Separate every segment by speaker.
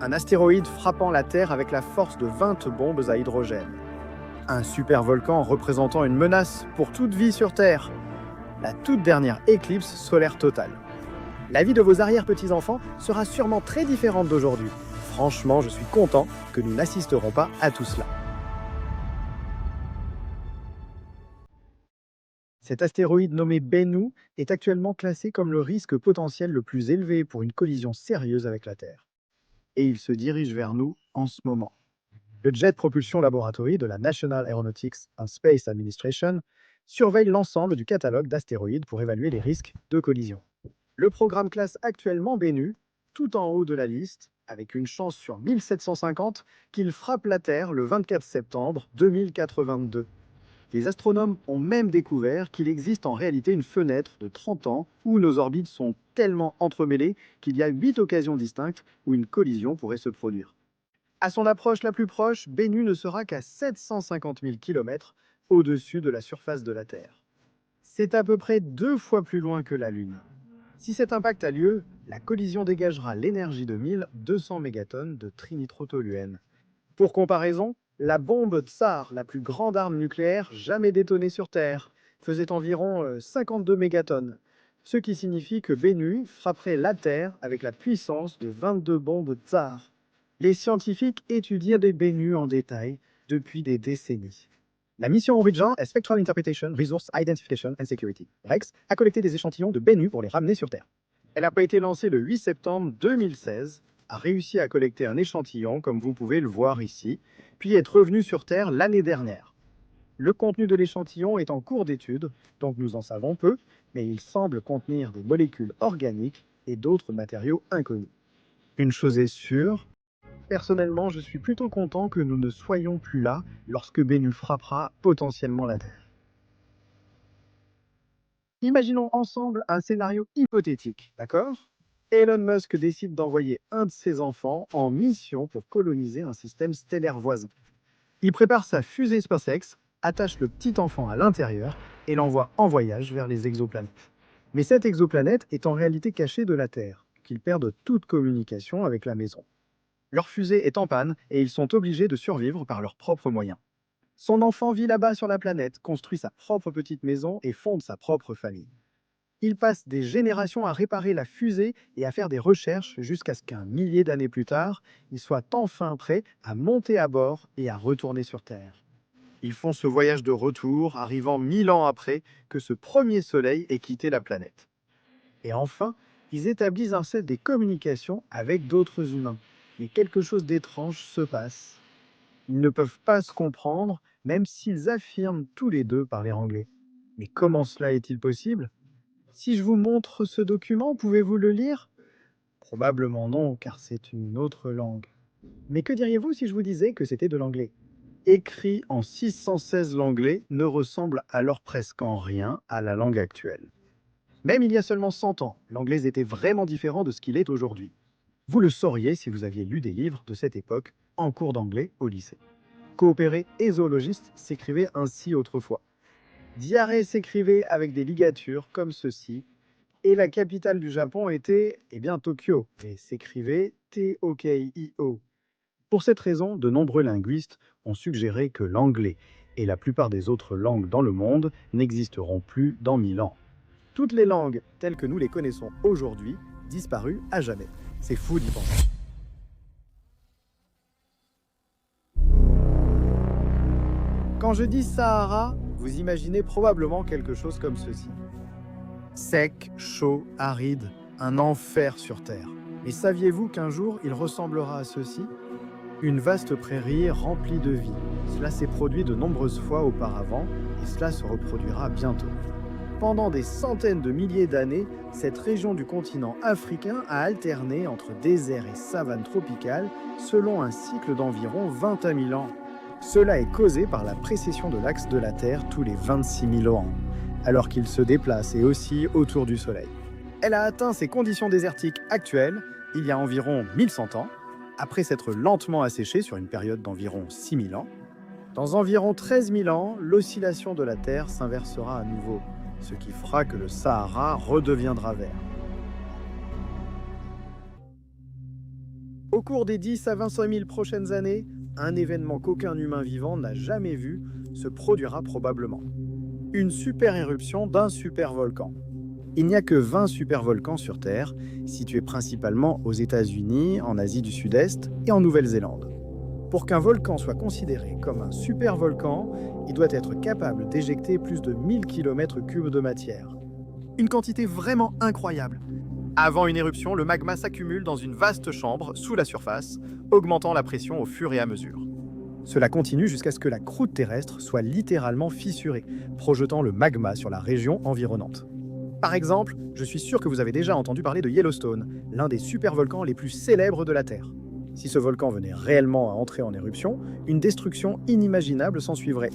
Speaker 1: Un astéroïde frappant la Terre avec la force de 20 bombes à hydrogène. Un supervolcan représentant une menace pour toute vie sur Terre. La toute dernière éclipse solaire totale. La vie de vos arrière-petits-enfants sera sûrement très différente d'aujourd'hui. Franchement, je suis content que nous n'assisterons pas à tout cela. Cet astéroïde nommé Bennu est actuellement classé comme le risque potentiel le plus élevé pour une collision sérieuse avec la Terre. Et il se dirige vers nous en ce moment. Le Jet Propulsion Laboratory de la National Aeronautics and Space Administration surveille l'ensemble du catalogue d'astéroïdes pour évaluer les risques de collision. Le programme classe actuellement Bennu, tout en haut de la liste, avec une chance sur 1750 qu'il frappe la Terre le 24 septembre 2082. Les astronomes ont même découvert qu'il existe en réalité une fenêtre de 30 ans où nos orbites sont tellement entremêlées qu'il y a 8 occasions distinctes où une collision pourrait se produire. À son approche la plus proche, Bennu ne sera qu'à 750 000 km au-dessus de la surface de la Terre. C'est à peu près 2 fois plus loin que la Lune. Si cet impact a lieu, la collision dégagera l'énergie de 1200 mégatonnes de trinitrotoluène. Pour comparaison, la bombe Tsar, la plus grande arme nucléaire jamais détonée sur Terre, faisait environ 52 mégatonnes, ce qui signifie que Bennu frapperait la Terre avec la puissance de 22 bombes Tsar. Les scientifiques étudient des Bennu en détail depuis des décennies. La mission Origin est Spectral Interpretation, Resource Identification and Security. REX a collecté des échantillons de Bennu pour les ramener sur Terre. Elle n'a pas été lancée le 8 septembre 2016, a réussi à collecter un échantillon, comme vous pouvez le voir ici, puis est revenue sur Terre l'année dernière. Le contenu de l'échantillon est en cours d'étude, donc nous en savons peu, mais il semble contenir des molécules organiques et d'autres matériaux inconnus. Une chose est sûre, personnellement, je suis plutôt content que nous ne soyons plus là lorsque Bennu frappera potentiellement la Terre. Imaginons ensemble un scénario hypothétique, d'accord? Elon Musk décide d'envoyer un de ses enfants en mission pour coloniser un système stellaire voisin. Il prépare sa fusée SpaceX, attache le petit enfant à l'intérieur et l'envoie en voyage vers les exoplanètes. Mais cette exoplanète est en réalité cachée de la Terre, qu'ils perdent toute communication avec la maison. Leur fusée est en panne et ils sont obligés de survivre par leurs propres moyens. Son enfant vit là-bas sur la planète, construit sa propre petite maison et fonde sa propre famille. Il passe des générations à réparer la fusée et à faire des recherches jusqu'à ce qu'un millier d'années plus tard, il soit enfin prêt à monter à bord et à retourner sur Terre. Ils font ce voyage de retour, arrivant 1000 ans après que ce premier soleil ait quitté la planète. Et enfin, ils établissent un set des communications avec d'autres humains. Mais quelque chose d'étrange se passe. Ils ne peuvent pas se comprendre, même s'ils affirment tous les deux parler anglais. Mais comment cela est-il possible? Si je vous montre ce document, pouvez-vous le lire? Probablement non, car c'est une autre langue. Mais que diriez-vous si je vous disais que c'était de l'anglais? Écrit en 616, l'anglais ne ressemble alors presque en rien à la langue actuelle. Même il y a seulement 100 ans, l'anglais était vraiment différent de ce qu'il est aujourd'hui. Vous le sauriez si vous aviez lu des livres de cette époque en cours d'anglais au lycée. Coopérer et zoologiste s'écrivait ainsi autrefois. Diarrhée s'écrivait avec des ligatures comme ceci, et la capitale du Japon était, Tokyo, et s'écrivait T-O-K-I-O. Pour cette raison, de nombreux linguistes ont suggéré que l'anglais et la plupart des autres langues dans le monde n'existeront plus dans 1000 ans. Toutes les langues telles que nous les connaissons aujourd'hui disparues à jamais. C'est fou d'y penser. Quand je dis Sahara, vous imaginez probablement quelque chose comme ceci. Sec, chaud, aride, un enfer sur Terre. Mais saviez-vous qu'un jour il ressemblera à ceci? Une vaste prairie remplie de vie. Cela s'est produit de nombreuses fois auparavant et cela se reproduira bientôt. Pendant des centaines de milliers d'années, cette région du continent africain a alterné entre désert et savane tropicale selon un cycle d'environ 21 000 ans. Cela est causé par la précession de l'axe de la Terre tous les 26 000 ans, alors qu'il se déplace et oscille autour du Soleil. Elle a atteint ses conditions désertiques actuelles il y a environ 1100 ans, après s'être lentement asséchée sur une période d'environ 6000 ans. Dans environ 13 000 ans, l'oscillation de la Terre s'inversera à nouveau, ce qui fera que le Sahara redeviendra vert. Au cours des 10 à 25 000 prochaines années, un événement qu'aucun humain vivant n'a jamais vu se produira probablement. Une super éruption d'un supervolcan. Il n'y a que 20 supervolcans sur Terre, situés principalement aux États-Unis, en Asie du Sud-Est et en Nouvelle-Zélande. Pour qu'un volcan soit considéré comme un supervolcan, il doit être capable d'éjecter plus de 1000 km3 de matière. Une quantité vraiment incroyable. Avant une éruption, le magma s'accumule dans une vaste chambre sous la surface, augmentant la pression au fur et à mesure. Cela continue jusqu'à ce que la croûte terrestre soit littéralement fissurée, projetant le magma sur la région environnante. Par exemple, je suis sûr que vous avez déjà entendu parler de Yellowstone, l'un des supervolcans les plus célèbres de la Terre. Si ce volcan venait réellement à entrer en éruption, une destruction inimaginable s'ensuivrait.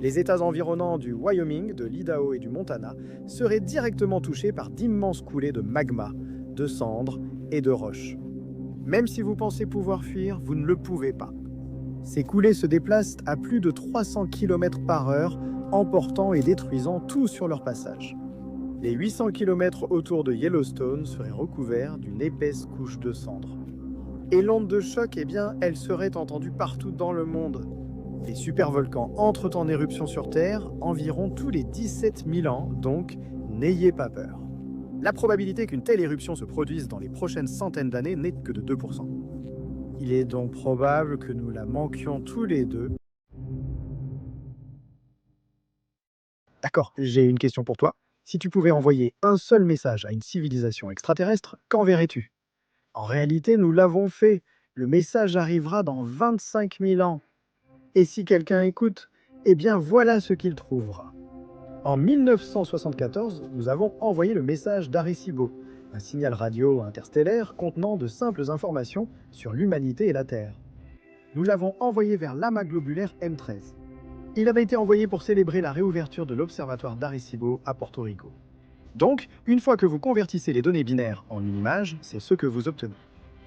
Speaker 1: Les États environnants du Wyoming, de l'Idaho et du Montana seraient directement touchés par d'immenses coulées de magma, de cendres et de roches. Même si vous pensez pouvoir fuir, vous ne le pouvez pas. Ces coulées se déplacent à plus de 300 km/h, emportant et détruisant tout sur leur passage. Les 800 km autour de Yellowstone seraient recouverts d'une épaisse couche de cendres. Et l'onde de choc, eh bien, elle serait entendue partout dans le monde. Les supervolcans entrent en éruption sur Terre environ tous les 17 000 ans, donc n'ayez pas peur. La probabilité qu'une telle éruption se produise dans les prochaines centaines d'années n'est que de 2%. Il est donc probable que nous la manquions tous les deux. D'accord, j'ai une question pour toi. Si tu pouvais envoyer un seul message à une civilisation extraterrestre, qu'enverrais-tu? En réalité, nous l'avons fait. Le message arrivera dans 25 000 ans. Et si quelqu'un écoute, eh bien voilà ce qu'il trouvera. En 1974, nous avons envoyé le message d'Arecibo, un signal radio interstellaire contenant de simples informations sur l'humanité et la Terre. Nous l'avons envoyé vers l'amas globulaire M13. Il avait été envoyé pour célébrer la réouverture de l'observatoire d'Arecibo à Porto Rico. Donc, une fois que vous convertissez les données binaires en une image, c'est ce que vous obtenez.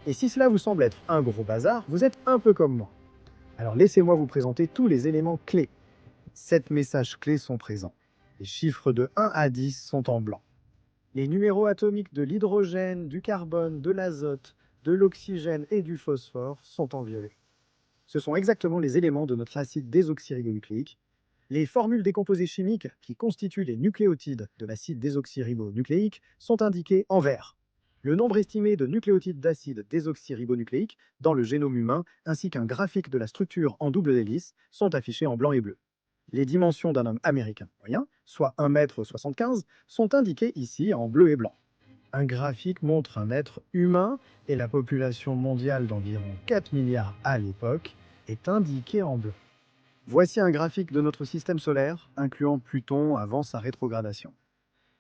Speaker 1: Et si cela vous semble être un gros bazar, vous êtes un peu comme moi. Alors laissez-moi vous présenter tous les éléments clés. 7 messages clés sont présents. Les chiffres de 1 à 10 sont en blanc. Les numéros atomiques de l'hydrogène, du carbone, de l'azote, de l'oxygène et du phosphore sont en violet. Ce sont exactement les éléments de notre acide désoxyribonucléique. Les formules des composés chimiques qui constituent les nucléotides de l'acide désoxyribonucléique sont indiquées en vert. Le nombre estimé de nucléotides d'acide désoxyribonucléique dans le génome humain ainsi qu'un graphique de la structure en double hélice sont affichés en blanc et bleu. Les dimensions d'un homme américain moyen, soit 1,75 m, sont indiquées ici en bleu et blanc. Un graphique montre un être humain et la population mondiale d'environ 4 milliards à l'époque est indiquée en bleu. Voici un graphique de notre système solaire, incluant Pluton avant sa rétrogradation.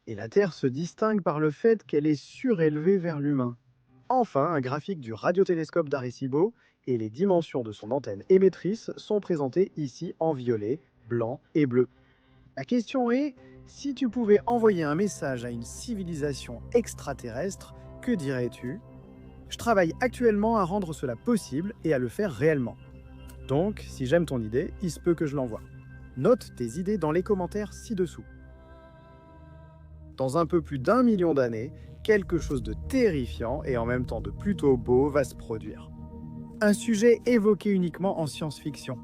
Speaker 1: Et la Terre se distingue par le fait qu'elle est surélevée vers l'humain. Enfin, un graphique du radiotélescope d'Arecibo et les dimensions de son antenne émettrice sont présentées ici en violet, blanc et bleu. La question est, si tu pouvais envoyer un message à une civilisation extraterrestre, que dirais-tu? Je travaille actuellement à rendre cela possible et à le faire réellement. Donc, si j'aime ton idée, il se peut que je l'envoie. Note tes idées dans les commentaires ci-dessous. Dans un peu plus d'1 million d'années, quelque chose de terrifiant et en même temps de plutôt beau va se produire. Un sujet évoqué uniquement en science-fiction.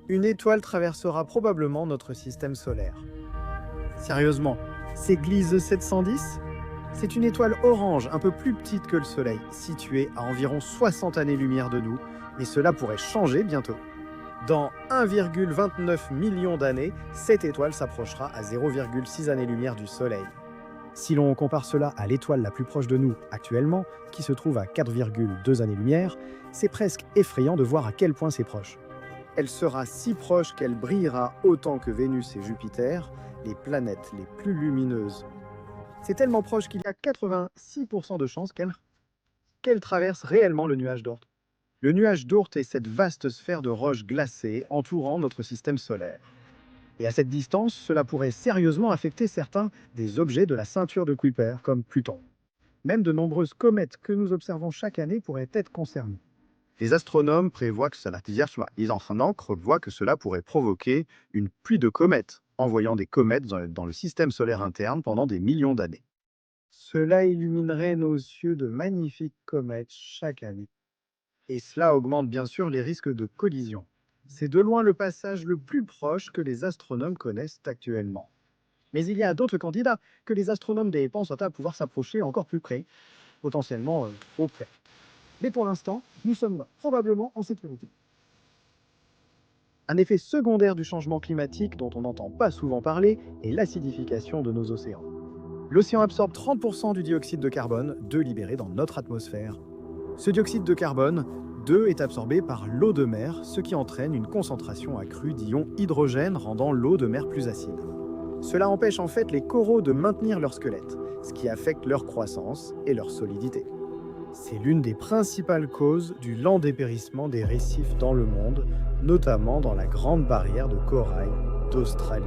Speaker 1: Une étoile traversera probablement notre système solaire. Sérieusement, c'est Gliese 710? C'est une étoile orange un peu plus petite que le Soleil, située à environ 60 années-lumière de nous, mais cela pourrait changer bientôt. Dans 1,29 million d'années, cette étoile s'approchera à 0,6 années-lumière du Soleil. Si l'on compare cela à l'étoile la plus proche de nous actuellement, qui se trouve à 4,2 années-lumière, c'est presque effrayant de voir à quel point c'est proche. Elle sera si proche qu'elle brillera autant que Vénus et Jupiter, les planètes les plus lumineuses. C'est tellement proche qu'il y a 86% de chances qu'elle traverse réellement le nuage d'Oort. Le nuage d'Oort est cette vaste sphère de roches glacées entourant notre système solaire. Et à cette distance, cela pourrait sérieusement affecter certains des objets de la ceinture de Kuiper, comme Pluton. Même de nombreuses comètes que nous observons chaque année pourraient être concernées. Les astronomes prévoient que cela pourrait provoquer une pluie de comètes, envoyant des comètes dans le système solaire interne pendant des millions d'années. Cela illuminerait nos cieux de magnifiques comètes chaque année. Et cela augmente bien sûr les risques de collision. C'est de loin le passage le plus proche que les astronomes connaissent actuellement. Mais il y a d'autres candidats que les astronomes pensent à pouvoir s'approcher encore plus près, potentiellement trop près. Mais pour l'instant, nous sommes probablement en sécurité. Un effet secondaire du changement climatique dont on n'entend pas souvent parler est l'acidification de nos océans. L'océan absorbe 30% du dioxyde de carbone, libéré dans notre atmosphère. Ce dioxyde de carbone, est absorbé par l'eau de mer, ce qui entraîne une concentration accrue d'ions hydrogène rendant l'eau de mer plus acide. Cela empêche en fait les coraux de maintenir leur squelette, ce qui affecte leur croissance et leur solidité. C'est l'une des principales causes du lent dépérissement des récifs dans le monde, notamment dans la grande barrière de corail d'Australie.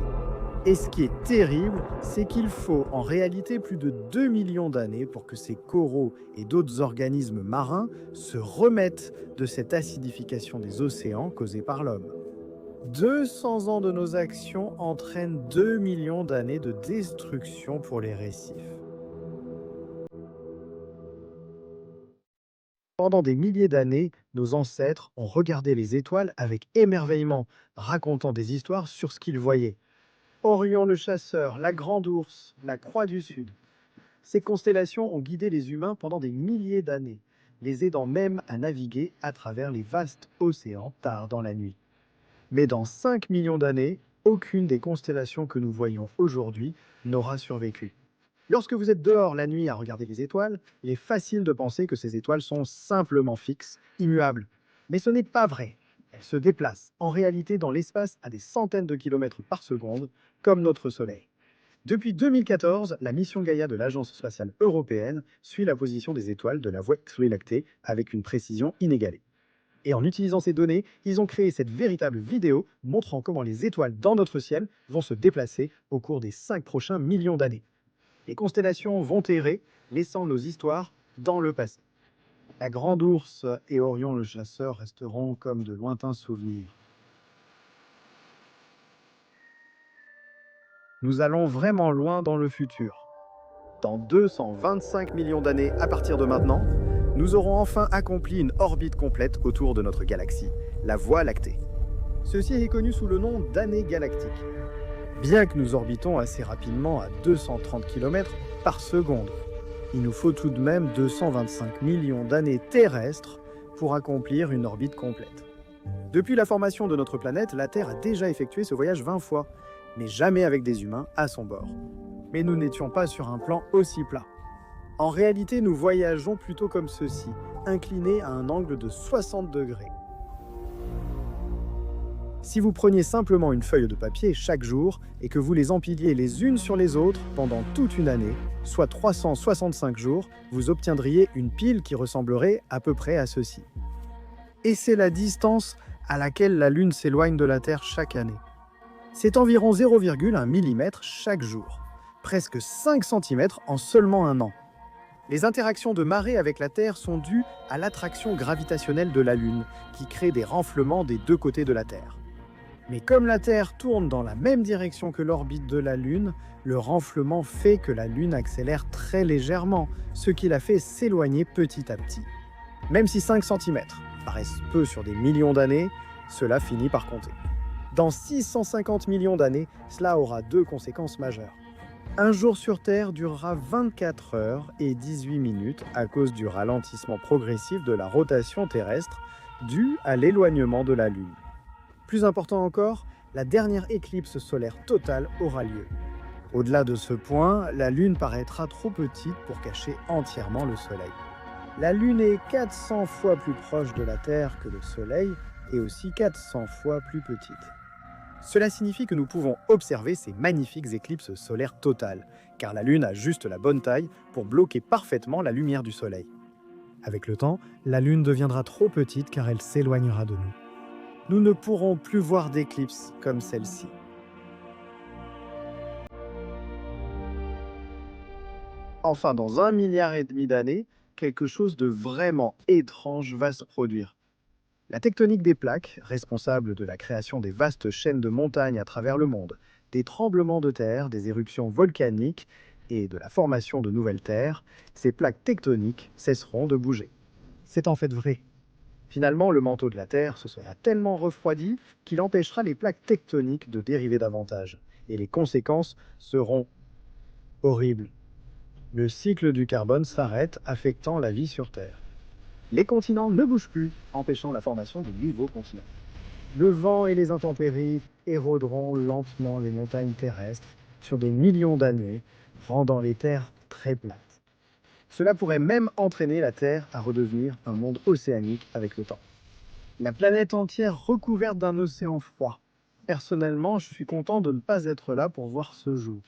Speaker 1: Et ce qui est terrible, c'est qu'il faut en réalité plus de 2 millions d'années pour que ces coraux et d'autres organismes marins se remettent de cette acidification des océans causée par l'homme. 200 ans de nos actions entraînent 2 millions d'années de destruction pour les récifs. Pendant des milliers d'années, nos ancêtres ont regardé les étoiles avec émerveillement, racontant des histoires sur ce qu'ils voyaient. Orion le chasseur, la Grande Ourse, la Croix du Sud. Ces constellations ont guidé les humains pendant des milliers d'années, les aidant même à naviguer à travers les vastes océans tard dans la nuit. Mais dans 5 millions d'années, aucune des constellations que nous voyons aujourd'hui n'aura survécu. Lorsque vous êtes dehors la nuit à regarder les étoiles, il est facile de penser que ces étoiles sont simplement fixes, immuables. Mais ce n'est pas vrai. Elles se déplacent en réalité dans l'espace à des centaines de kilomètres par seconde, comme notre Soleil. Depuis 2014, la mission Gaïa de l'Agence spatiale européenne suit la position des étoiles de la Voie lactée avec une précision inégalée. Et en utilisant ces données, ils ont créé cette véritable vidéo montrant comment les étoiles dans notre ciel vont se déplacer au cours des 5 prochains millions d'années. Les constellations vont errer, laissant nos histoires dans le passé. La Grande Ourse et Orion le chasseur resteront comme de lointains souvenirs. Nous allons vraiment loin dans le futur. Dans 225 millions d'années à partir de maintenant, nous aurons enfin accompli une orbite complète autour de notre galaxie, la Voie lactée. Ceci est connu sous le nom d'année galactique. Bien que nous orbitons assez rapidement à 230 km par seconde, il nous faut tout de même 225 millions d'années terrestres pour accomplir une orbite complète. Depuis la formation de notre planète, la Terre a déjà effectué ce voyage 20 fois, mais jamais avec des humains à son bord. Mais nous n'étions pas sur un plan aussi plat. En réalité, nous voyageons plutôt comme ceci, inclinés à un angle de 60 degrés. Si vous preniez simplement une feuille de papier chaque jour et que vous les empiliez les unes sur les autres pendant toute une année, soit 365 jours, vous obtiendriez une pile qui ressemblerait à peu près à ceci. Et c'est la distance à laquelle la Lune s'éloigne de la Terre chaque année. C'est environ 0,1 mm chaque jour, presque 5 cm en seulement un an. Les interactions de marée avec la Terre sont dues à l'attraction gravitationnelle de la Lune, qui crée des renflements des deux côtés de la Terre. Mais comme la Terre tourne dans la même direction que l'orbite de la Lune, le renflement fait que la Lune accélère très légèrement, ce qui la fait s'éloigner petit à petit. Même si 5 cm paraissent peu sur des millions d'années, cela finit par compter. Dans 650 millions d'années, cela aura deux conséquences majeures. Un jour sur Terre durera 24 heures et 18 minutes à cause du ralentissement progressif de la rotation terrestre dû à l'éloignement de la Lune. Plus important encore, la dernière éclipse solaire totale aura lieu. Au-delà de ce point, la Lune paraîtra trop petite pour cacher entièrement le Soleil. La Lune est 400 fois plus proche de la Terre que le Soleil et aussi 400 fois plus petite. Cela signifie que nous pouvons observer ces magnifiques éclipses solaires totales, car la Lune a juste la bonne taille pour bloquer parfaitement la lumière du Soleil. Avec le temps, la Lune deviendra trop petite car elle s'éloignera de nous. Nous ne pourrons plus voir d'éclipses comme celle-ci. Enfin, dans 1,5 milliard d'années, quelque chose de vraiment étrange va se produire. La tectonique des plaques, responsable de la création des vastes chaînes de montagnes à travers le monde, des tremblements de terre, des éruptions volcaniques et de la formation de nouvelles terres, ces plaques tectoniques cesseront de bouger. C'est en fait vrai. Finalement, le manteau de la Terre se sera tellement refroidi qu'il empêchera les plaques tectoniques de dériver davantage. Et les conséquences seront horribles. Le cycle du carbone s'arrête, affectant la vie sur Terre. Les continents ne bougent plus, empêchant la formation de nouveaux continents. Le vent et les intempéries éroderont lentement les montagnes terrestres sur des millions d'années, rendant les terres très plates. Cela pourrait même entraîner la Terre à redevenir un monde océanique avec le temps. La planète entière recouverte d'un océan froid. Personnellement, je suis content de ne pas être là pour voir ce jour.